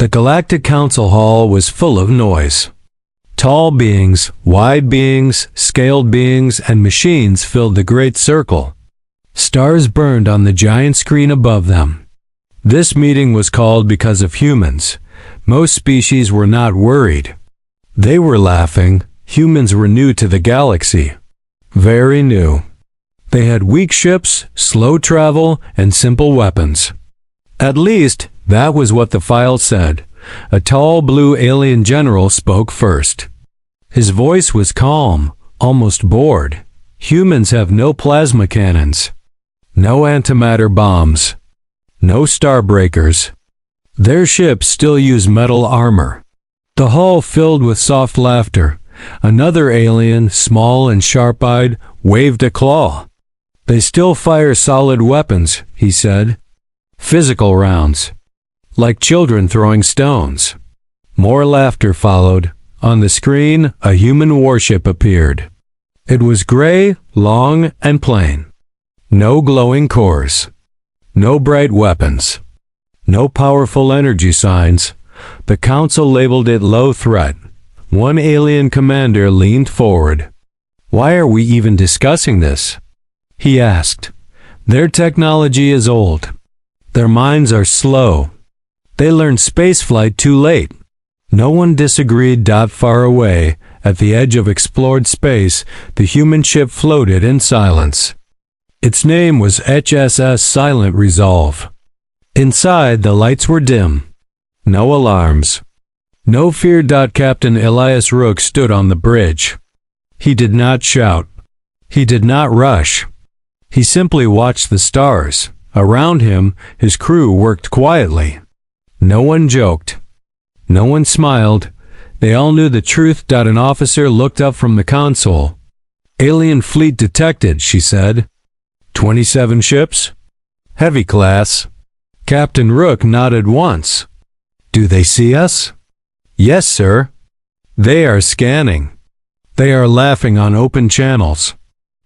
The Galactic Council Hall was full of noise. Tall beings, wide beings, scaled beings, and machines filled the great circle. Stars burned on the giant screen above them. This meeting was called because of humans. Most species were not worried. They were laughing. Humans were new to the galaxy. Very new. They had weak ships, slow travel, and simple weapons. At least, that was what the file said. A tall blue alien general spoke first. His voice was calm, almost bored. Humans have no plasma cannons. No antimatter bombs. No starbreakers. Their ships still use metal armor. The hall filled with soft laughter. Another alien, small and sharp-eyed, waved a claw. They still fire solid weapons, he said. Physical rounds. Like children throwing stones. More laughter followed. On the screen, a human warship appeared. It was gray, long, and plain. No glowing cores. No bright weapons. No powerful energy signs. The council labeled it low threat. One alien commander leaned forward. "Why are we even discussing this?" he asked. "Their technology is old. Their minds are slow. They learned spaceflight too late." No one disagreed. Far away, at the edge of explored space, the human ship floated in silence. Its name was HSS Silent Resolve. Inside, the lights were dim. No alarms. No fear. Captain Elias Rook stood on the bridge. He did not shout. He did not rush. He simply watched the stars. Around him, his crew worked quietly. No one joked. No one smiled. They all knew the truth. An officer looked up from the console. "Alien fleet detected," she said. 27 ships? Heavy class. Captain Rook nodded once. "Do they see us?" "Yes, sir." "They are scanning. They are laughing on open channels."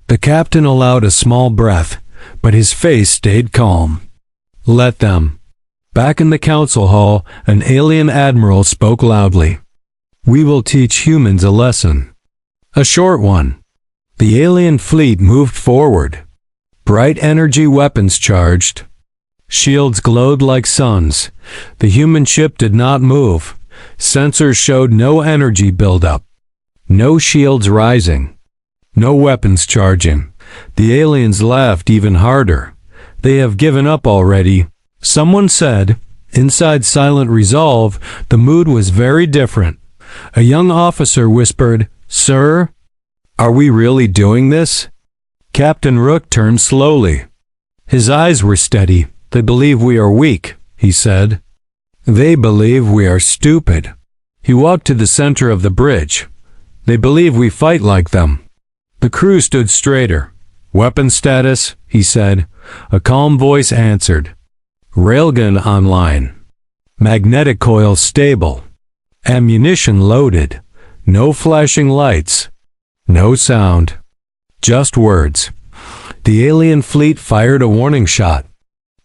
The captain allowed a small breath, but his face stayed calm. "Let them." Back in the council hall, an alien admiral spoke loudly. "We will teach humans a lesson. A short one." The alien fleet moved forward. Bright energy weapons charged. Shields glowed like suns. The human ship did not move. Sensors showed no energy buildup. No shields rising. No weapons charging. The aliens laughed even harder. "They have given up already," someone said. Inside Silent Resolve, the mood was very different. A young officer whispered, "Sir, are we really doing this?" Captain Rook turned slowly. His eyes were steady. "They believe we are weak," he said. "They believe we are stupid." He walked to the center of the bridge. "They believe we fight like them." The crew stood straighter. "Weapon status," he said. A calm voice answered. "Railgun online. Magnetic coil stable. Ammunition loaded. No flashing lights. No sound. Just words." The alien fleet fired a warning shot.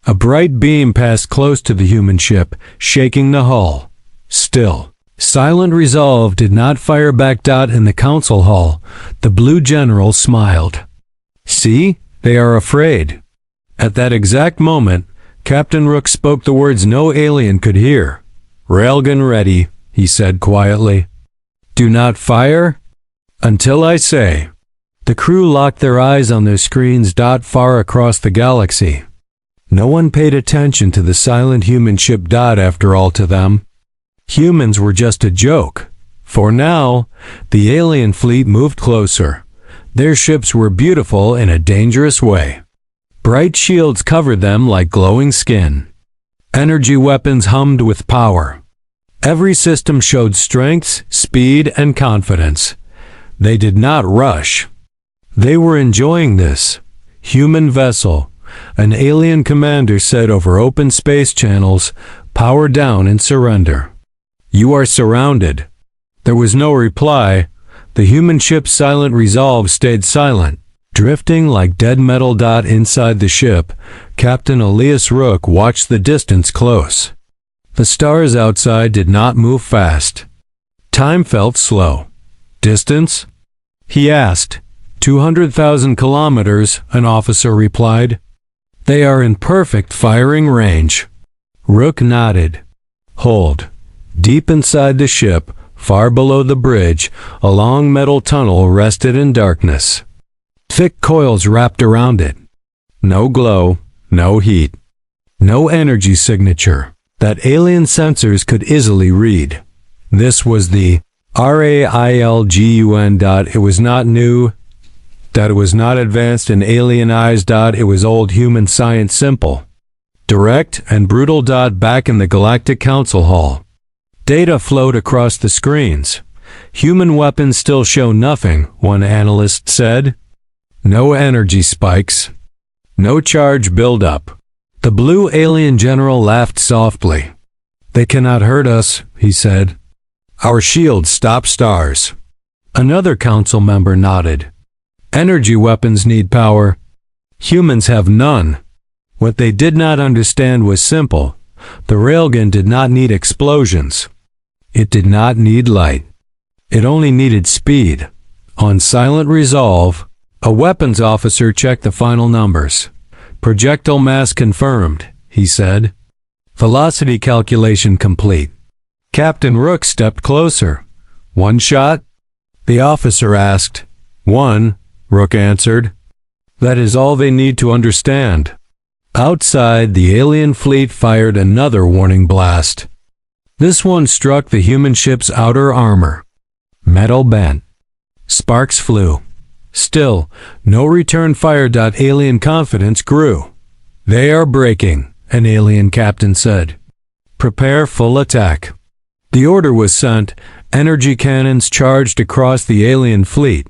A bright beam passed close to the human ship, shaking the hull. Still. Silent Resolve did not fire back. In the council hall, the blue general smiled. "See, they are afraid." At that exact moment, Captain Rook spoke the words no alien could hear. "Railgun ready," he said quietly. "Do not fire until I say." The crew locked their eyes on their screens. Far across the galaxy. No one paid attention to the silent human ship. After all, to them, humans were just a joke. For now, the alien fleet moved closer. Their ships were beautiful in a dangerous way. Bright shields covered them like glowing skin. Energy weapons hummed with power. Every system showed strength, speed, and confidence. They did not rush. They were enjoying this. "Human vessel," an alien commander said over open space channels. "Power down and surrender. You are surrounded." There was no reply. The human ship's Silent Resolve stayed silent, drifting like dead metal. Inside the ship, Captain Elias Rook watched the distance close. The stars outside did not move fast. Time felt slow. Distance? He asked. 200,000 kilometers, an officer replied. They are in perfect firing range. Rook nodded. Hold. Deep inside the ship, far below the bridge, a long metal tunnel rested in darkness. Thick coils wrapped around it. No glow, no heat. No energy signature that alien sensors could easily read. This was the RAILGUN. It was not new. That it was not advanced and alienized. It was old human science simple. Direct and brutal. Back in the Galactic Council Hall. Data flowed across the screens. Human weapons still show nothing, one analyst said. No energy spikes. No charge buildup. The blue alien general laughed softly. They cannot hurt us, he said. Our shields stop stars. Another council member nodded. Energy weapons need power. Humans have none. What they did not understand was simple. The railgun did not need explosions. It did not need light. It only needed speed. On silent resolve, a weapons officer checked the final numbers. Projectile mass confirmed, he said. Velocity calculation complete. Captain Rook stepped closer. One shot? The officer asked. One, Rook answered. That is all they need to understand. Outside, the alien fleet fired another warning blast. This one struck the human ship's outer armor. Metal bent. Sparks flew. Still, no return fire. Alien confidence grew. They are breaking, an alien captain said. Prepare full attack. The order was sent. Energy cannons charged across the alien fleet.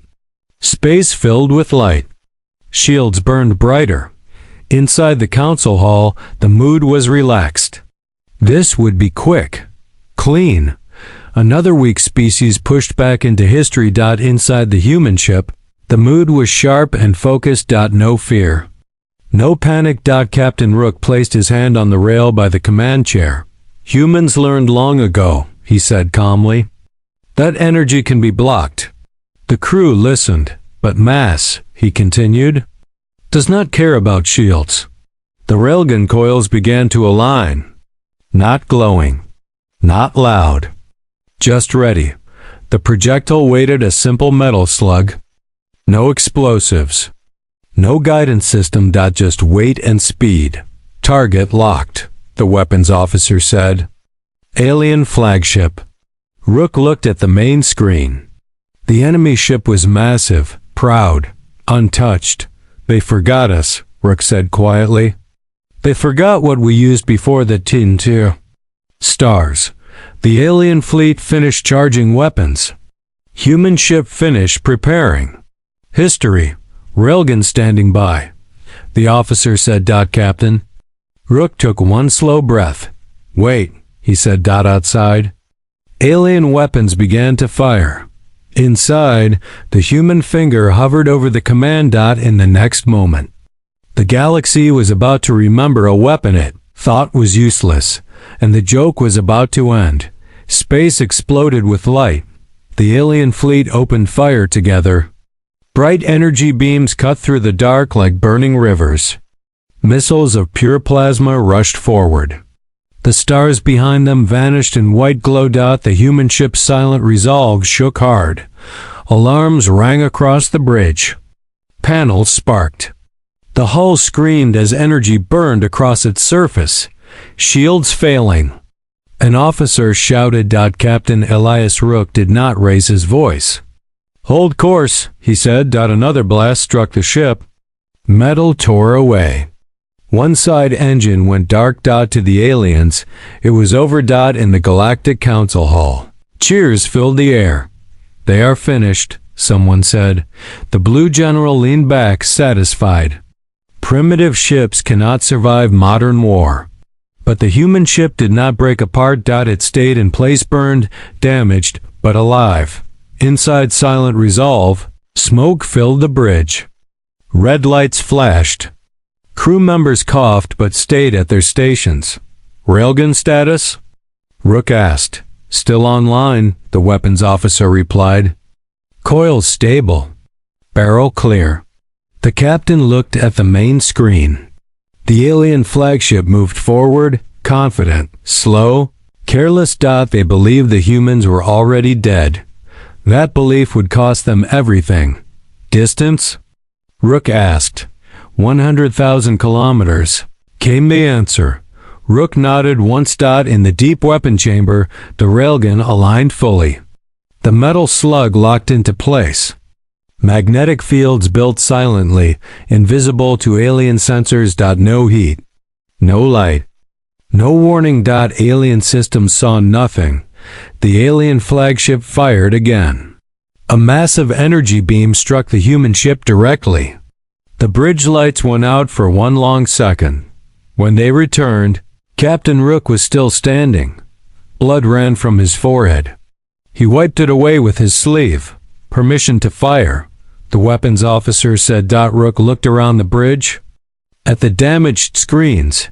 Space filled with light. Shields burned brighter. Inside the council hall, the mood was relaxed. This would be quick. Clean. Another weak species pushed back into history. Inside the human ship, the mood was sharp and focused. No fear. No panic. Captain Rook placed his hand on the rail by the command chair. Humans learned long ago, he said calmly. That energy can be blocked. The crew listened, but mass, he continued, does not care about shields. The railgun coils began to align. Not glowing. Not loud. Just ready. The projectile weighted a simple metal slug. No explosives. No guidance system. Just weight and speed. Target locked, the weapons officer said. Alien flagship. Rook looked at the main screen. The enemy ship was massive, proud, untouched. They forgot us, Rook said quietly. They forgot what we used before the Tin-2. Stars. The alien fleet finished charging weapons. Human ship finished preparing. History. Railgun standing by. The officer said. Captain. Rook took one slow breath. Wait, he said. Outside. Alien weapons began to fire. Inside, the human finger hovered over the command. In the next moment, the galaxy was about to remember a weapon it thought was useless, and the joke was about to end. Space exploded with light. The alien fleet opened fire together. Bright energy beams cut through the dark like burning rivers. Missiles of pure plasma rushed forward. The stars behind them vanished in white glow. The human ship's silent resolve shook hard. Alarms rang across the bridge. Panels sparked. The hull screamed as energy burned across its surface. Shields failing. An officer shouted. Captain Elias Rook did not raise his voice. Hold course, he said. Another blast struck the ship. Metal tore away. One side engine went dark. To the aliens, it was over. In the Galactic Council Hall, cheers filled the air. They are finished, someone said. The blue general leaned back, satisfied. Primitive ships cannot survive modern war. But the human ship did not break apart. It stayed in place, burned, damaged, but alive. Inside silent resolve, smoke filled the bridge. Red lights flashed. Crew members coughed but stayed at their stations. Railgun status? Rook asked. Still online, the weapons officer replied. Coils stable. Barrel clear. The captain looked at the main screen. The alien flagship moved forward, confident, slow, careless. They believed the humans were already dead. That belief would cost them everything. Distance? Rook asked. 100,000 kilometers, came the answer. Rook nodded once. In the deep weapon chamber, the railgun aligned fully. The metal slug locked into place. Magnetic fields built silently, invisible to alien sensors. No heat. No light. No warning. Alien systems saw nothing. The alien flagship fired again. A massive energy beam struck the human ship directly. The bridge lights went out for one long second. When they returned, Captain Rook was still standing. Blood ran from his forehead. He wiped it away with his sleeve. Permission to fire, the weapons officer said. Rook looked around the bridge, at the damaged screens,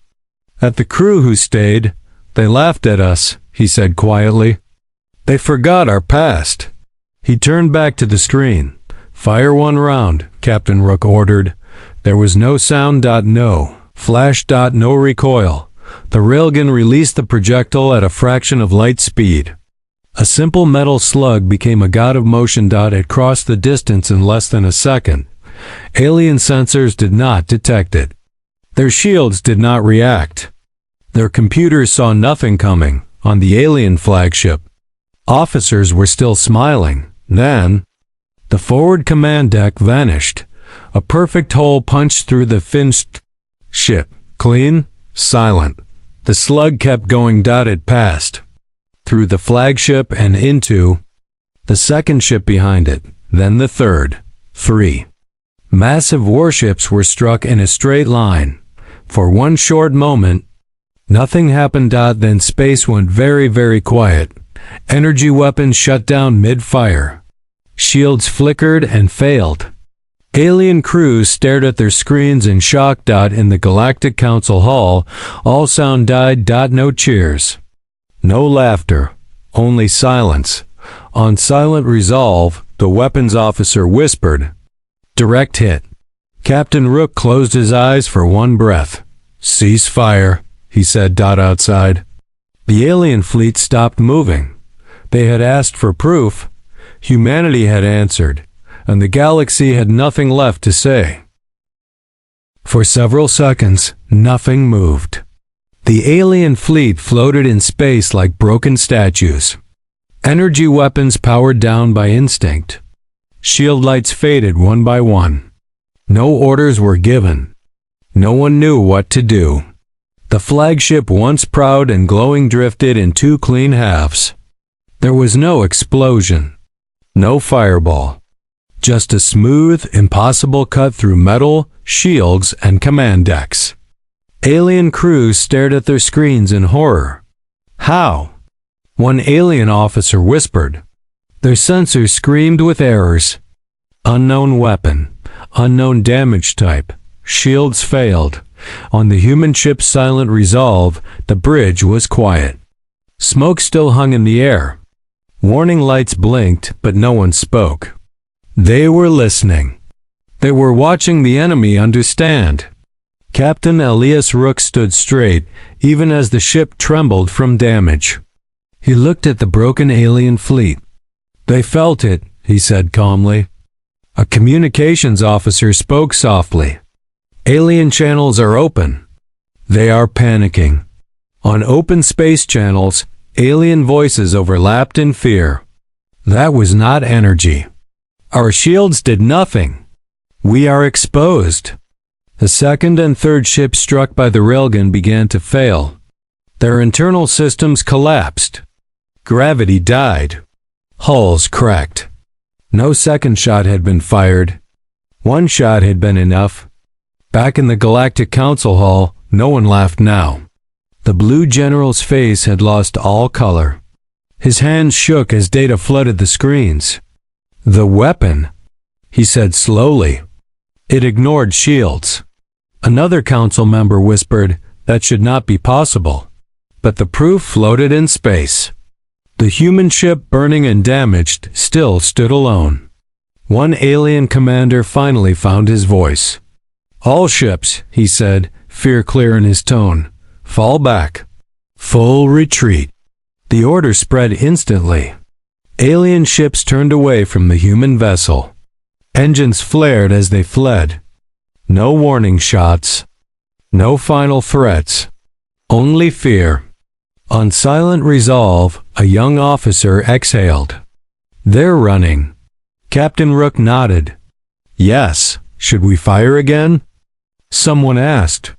at the crew who stayed. They laughed at us, he said quietly. They forgot our past. He turned back to the screen. Fire one round, Captain Rook ordered. There was no sound. No flash. No recoil. The railgun released the projectile at a fraction of light speed. A simple metal slug became a god of motion. It crossed the distance in less than a second. Alien sensors did not detect it. Their shields did not react. Their computers saw nothing coming. On the alien flagship, officers were still smiling. Then, the forward command deck vanished. A perfect hole punched through the finished ship. Clean, silent. The slug kept going. It passed through the flagship and into the second ship behind it, then the third. 3 massive warships were struck in a straight line. For one short moment, nothing happened. Then space went very, very quiet. Energy weapons shut down mid-fire. Shields flickered and failed. Alien crews stared at their screens in shock. In the Galactic Council Hall, all sound died. No cheers. No laughter. Only silence. On silent resolve, the weapons officer whispered, "Direct hit." Captain Rook closed his eyes for one breath. "Cease fire," he said. Outside, the alien fleet stopped moving. They had asked for proof. Humanity had answered, and the galaxy had nothing left to say. For several seconds, nothing moved. The alien fleet floated in space like broken statues. Energy weapons powered down by instinct. Shield lights faded one by one. No orders were given. No one knew what to do. The flagship, once proud and glowing, drifted in two clean halves. There was no explosion. No fireball. Just a smooth, impossible cut through metal, shields, and command decks. Alien crews stared at their screens in horror. How? One alien officer whispered. Their sensors screamed with errors. Unknown weapon. Unknown damage type. Shields failed. On the human ship's silent resolve, the bridge was quiet. Smoke still hung in the air. Warning lights blinked, but no one spoke. They were listening. They were watching the enemy understand. Captain Elias Rook stood straight, even as the ship trembled from damage. He looked at the broken alien fleet. "They felt it," he said calmly. A communications officer spoke softly. "Alien channels are open. They are panicking." On open space channels, alien voices overlapped in fear. "That was not energy. Our shields did nothing. We are exposed." The second and third ships struck by the railgun began to fail. Their internal systems collapsed. Gravity died. Hulls cracked. No second shot had been fired. One shot had been enough. Back in the Galactic Council Hall, no one laughed now. The blue general's face had lost all color. His hands shook as data flooded the screens. "The weapon," he said slowly. "It ignored shields." Another council member whispered, "That should not be possible." but the proof floated in space. The human ship, burning and damaged, still stood alone. One alien commander finally found his voice. "All ships," he said, fear clear in his tone, "fall back. Full retreat." The order spread instantly. Alien ships turned away from the human vessel. Engines flared as they fled. No warning shots. No final threats. Only fear. On silent resolve, a young officer exhaled. "They're running." Captain Rook nodded. "Yes. Should we fire again?" someone asked.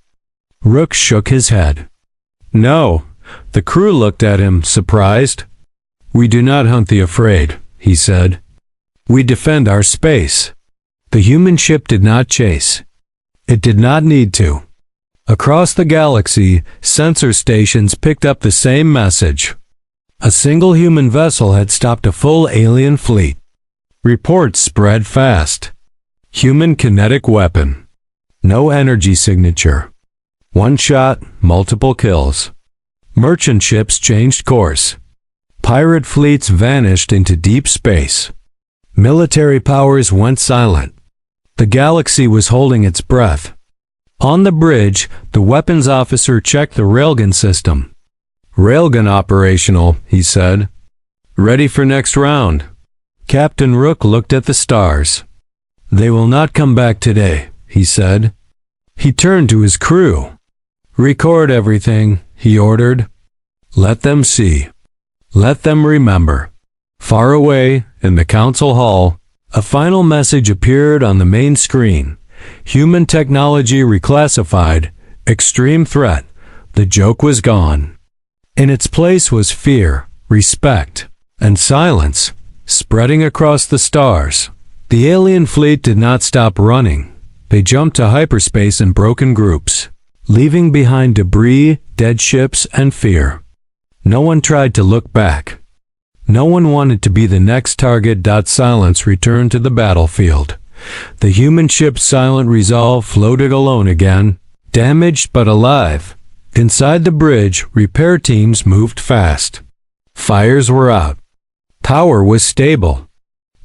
Rook shook his head. "No." The crew looked at him, surprised. "We do not hunt the afraid," he said. "We defend our space." The human ship did not chase. It did not need to. Across the galaxy, sensor stations picked up the same message. A single human vessel had stopped a full alien fleet. Reports spread fast. Human kinetic weapon. No energy signature. One shot, multiple kills. Merchant ships changed course. Pirate fleets vanished into deep space. Military powers went silent. The galaxy was holding its breath. On the bridge, the weapons officer checked the railgun system. "Railgun operational," he said. "Ready for next round." Captain Rook looked at the stars. "They will not come back today," he said. He turned to his crew. "Record everything," he ordered. "Let them see. Let them remember." Far away, in the council hall, a final message appeared on the main screen. Human technology reclassified. Extreme threat. The joke was gone. In its place was fear, respect, and silence, spreading across the stars. The alien fleet did not stop running. They jumped to hyperspace in broken groups, leaving behind debris, dead ships, and fear. No one tried to look back. No one wanted to be the next target. Silence returned to the battlefield. The human ship's silent resolve floated alone again, damaged but alive. Inside the bridge, repair teams moved fast. Fires were out. Power was stable.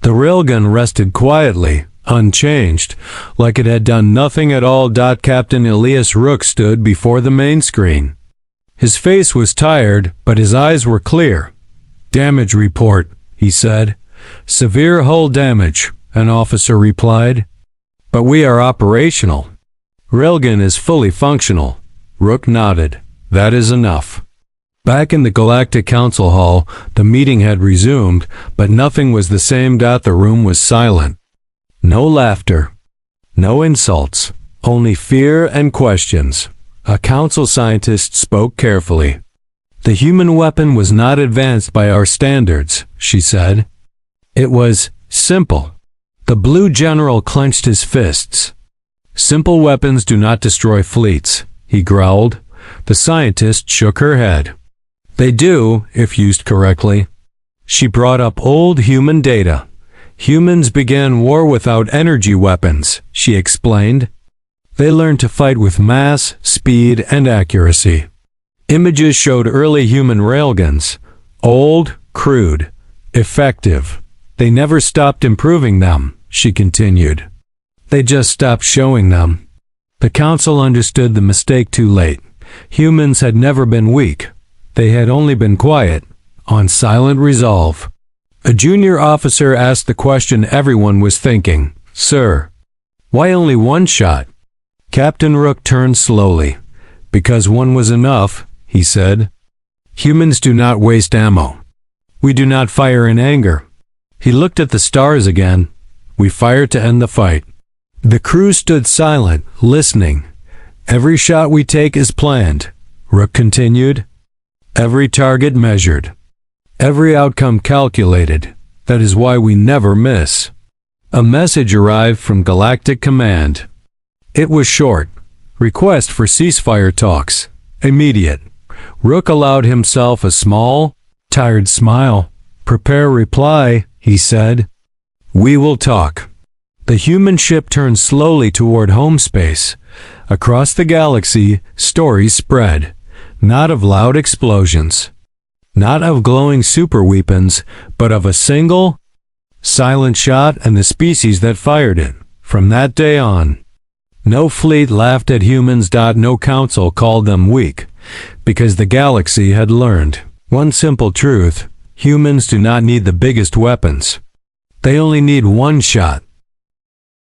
The railgun rested quietly, unchanged, like it had done nothing at all. Captain Elias Rook stood before the main screen. His face was tired, but his eyes were clear. "Damage report," he said. "Severe hull damage," an officer replied. "But we are operational." "Railgun is fully functional." Rook nodded. "That is enough." Back in the Galactic Council Hall, the meeting had resumed, but nothing was the same. The room was silent. No laughter. No insults. Only fear and questions. A council scientist spoke carefully. "The human weapon was not advanced by our standards," she said. "It was simple." The blue general clenched his fists. "Simple weapons do not destroy fleets," he growled. The scientist shook her head. "They do, if used correctly." She brought up old human data. "Humans began war without energy weapons," she explained. "They learned to fight with mass, speed, and accuracy." Images showed early human railguns. Old, crude, effective. "They never stopped improving them," she continued. "They just stopped showing them." The council understood the mistake too late. Humans had never been weak. They had only been quiet, on silent resolve. A junior officer asked the question everyone was thinking. "Sir, why only one shot?" Captain Rook turned slowly. "Because one was enough," he said. "Humans do not waste ammo. We do not fire in anger." He looked at the stars again. "We fire to end the fight." The crew stood silent, listening. "Every shot we take is planned," Rook continued. "Every target measured. Every outcome calculated. That is why we never miss." A message arrived from Galactic Command. It was short. Request for ceasefire talks. Immediate. Rook allowed himself a small, tired smile. "Prepare reply," he said. "We will talk." The human ship turned slowly toward home space. Across the galaxy, stories spread. not of loud explosions, not of glowing super weapons, but of a single, silent shot and the species that fired it. From that day on, no fleet laughed at humans. No council called them weak, because the galaxy had learned one simple truth: humans do not need the biggest weapons. They only need one shot,